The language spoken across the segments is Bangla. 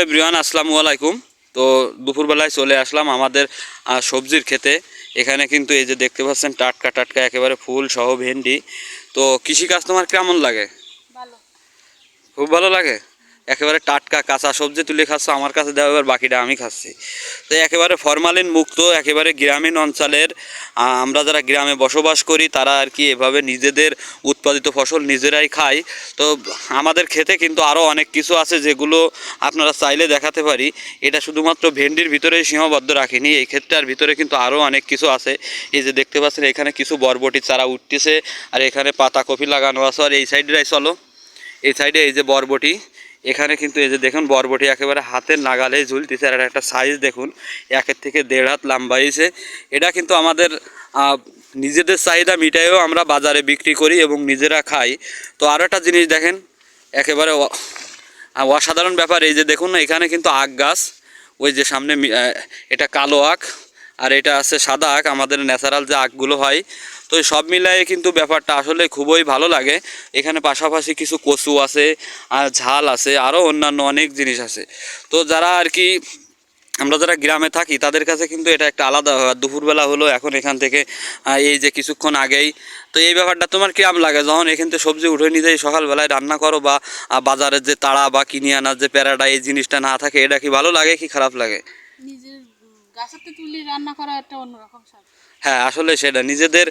এভরিওয়ান আসসালামু আলাইকুম। তো দুপুরবেলায় চলে আসলাম আমাদের সবজির ক্ষেতে। এখানে কিন্তু এই যে দেখতে পাচ্ছেন টাটকা টাটকা একেবারে ফুল সহ ভেন্ডি। তো কৃষিকাজ তোমার কেমন লাগে? ভালো। খুব ভালো লাগে। একেবারে টাটকা কাঁচা সবজি তুলে খাচ্ছ, আমার কাছে দেওয়া, এবার বাকিটা আমি খাচ্ছি। তো একেবারে ফরমালিন মুক্ত, একেবারে গ্রামীণ অঞ্চলের আমরা যারা গ্রামে বসবাস করি তারা আর কি এভাবে নিজেদের উৎপাদিত ফসল নিজেরাই খাই। তো আমাদের ক্ষেতে কিন্তু আরও অনেক কিছু আছে যেগুলো আপনারা চাইলে দেখাতে পারি। এটা শুধুমাত্র ভেন্ডির ভিতরেই সীমাবদ্ধ রাখিনি, এই ক্ষেত্রের ভিতরে কিন্তু আরও অনেক কিছু আছে। এই যে দেখতে পাচ্ছেন এখানে কিছু বরবটি চারা উঠতেছে, আর এখানে পাতাকপি লাগানো আছে। আর এই সাইডে চলো, এই সাইডে এই যে বরবটি, এখানে কিন্তু এই যে দেখুন বরবটি একেবারে হাতের নাগালে ঝুলতেছে। আর একটা সাইজ দেখুন, 1 থেকে 1.5 হাত লম্বা হয়েছে। এটা কিন্তু আমাদের নিজেদের চাহিদা মিটাইও আমরা বাজারে বিক্রি করি এবং নিজেরা খাই। তো আরও একটা জিনিস দেখেন, একেবারে অসাধারণ ব্যাপার। এই যে দেখুন না, এখানে কিন্তু আখ গাছ, ওই যে সামনে এটা কালো আখ আর এটা আছে সাদা আখ, আমাদের ন্যাচারাল যে আখগুলো হয়। তো সব মিলায়ে কিন্তু ব্যাপারটা আসলে খুবই ভালো লাগে। এখানে পাশাপাশি কিছু কচু আছে, আর ঝাল আছে, আরও অন্যান্য অনেক জিনিস আছে। তো যারা আর কি আমরা যারা গ্রামে থাকি তাদের কাছে কিন্তু এটা একটা আলাদা ব্যাপার। দুপুরবেলা হলো এখন এখান থেকে এই যে কিছুক্ষণ আগেই। তো এই ব্যাপারটা তোমার কিরম লাগে যখন এখান থেকে সবজি উঠে নিয়ে যাই সকালবেলায় রান্না করো, বা বাজারের যে তাড়া বা কিনে আনার যে প্যারাটা এই জিনিসটা না থাকে, এটা কি ভালো লাগে কি খারাপ লাগে? নিজের গাছেতে তুলে রান্না করা একটা অন্যরকম স্বাদ। হ্যাঁ, আসলে সেটা নিজেদের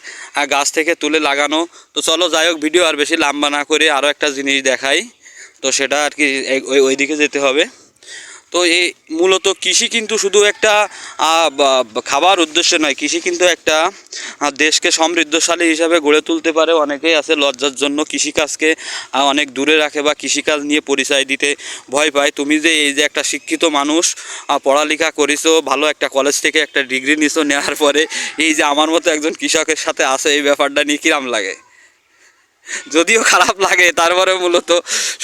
গাছ থেকে তুলে লাগানো। তো চলো যাই হোক, ভিডিও আর বেশি লম্বা না করে আরও একটা জিনিস দেখাই। তো সেটা আর কি ওই দিকে যেতে হবে। তো এই মূলত কৃষি কিন্তু শুধু একটা খাবার উদ্দেশ্যে নয়, কৃষি কিন্তু একটা দেশকে সমৃদ্ধশালী হিসাবে গড়ে তুলতে পারে। অনেকেই আছে লজ্জার জন্য কৃষিকাজকে অনেক দূরে রাখে বা কৃষিকাজ নিয়ে পরিচয় দিতে ভয় পায়। তুমি যে এই যে একটা শিক্ষিত মানুষ, পড়ালেখা করেছো, ভালো একটা কলেজ থেকে একটা ডিগ্রি নিছো, নেওয়ার পরে এই যে আমার মতো একজন কৃষকের সাথে আছে, এই ব্যাপারটা নিয়ে কিরাম লাগে? যদিও খারাপ লাগে, তারপরে মূলত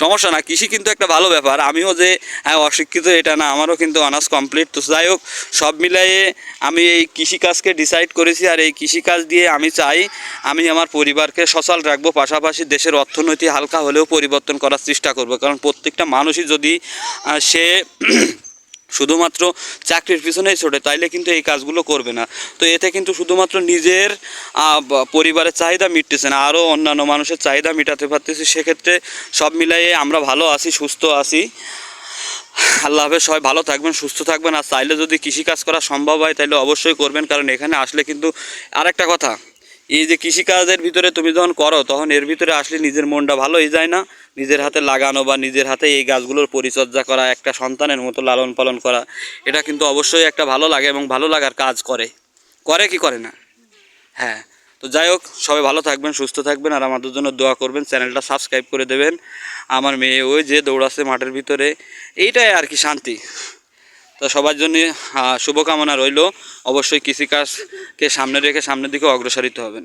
সমস্যা না, কৃষি কিন্তু একটা ভালো ব্যাপার। আমিও যে অশিক্ষিত এটা না, আমারও কিন্তু অনার্স কমপ্লিট। তো যাই হোক, সব মিলাইয়ে আমি এই কৃষিকাজকে ডিসাইড করেছি। আর এই কৃষিকাজ দিয়ে আমি চাই আমি আমার পরিবারকে সচল রাখবো, পাশাপাশি দেশের অর্থনীতি হালকা হলেও পরিবর্তন করার চেষ্টা করব। কারণ প্রত্যেকটা মানুষই যদি সে শুধুমাত্র চাকরির পিছনেই ছোটে তাইলে কিন্তু এই কাজগুলো করবে না। তো এতে কিন্তু শুধুমাত্র নিজের পরিবারের চাহিদা মিটতেছে না, আরও অন্যান্য মানুষের চাহিদা মেটাতে পারতেছি। সেক্ষেত্রে সব মিলাইয়ে আমরা ভালো আছি, সুস্থ আছি। আল্লাহ হাফেজ, সবাই ভালো থাকবেন, সুস্থ থাকবেন। আর চাইলে যদি কৃষিকাজ করা সম্ভব হয় তাহলে অবশ্যই করবেন। কারণ এখানে আসলে কিন্তু আরেকটা কথা, এই যে কৃষিকাজের ভিতরে তুমি যখন করো তখন এর ভিতরে আসলে নিজের মনটা ভালো হয়ে যায় না? নিজের হাতে লাগানো বা নিজের হাতে এই গাছগুলোর পরিচর্যা করা, একটা সন্তানের মতো লালন পালন করা, এটা কিন্তু অবশ্যই একটা ভালো লাগে এবং ভালো লাগার কাজ করে। করে কি করে না? হ্যাঁ। তো যাই হোক, সবাই ভালো থাকবেন, সুস্থ থাকবেন, আর আমাদের জন্য দোয়া করবেন। চ্যানেলটা সাবস্ক্রাইব করে দেবেন। আমার মেয়ে ওই যে দৌড়াচ্ছে মাঠের ভিতরে, এইটাই আর কি শান্তি। তো সবার জন্য শুভকামনা রইল। অবশ্যই কৃষিকাজকে সামনে রেখে সামনের দিকে অগ্রসরিত হবেন।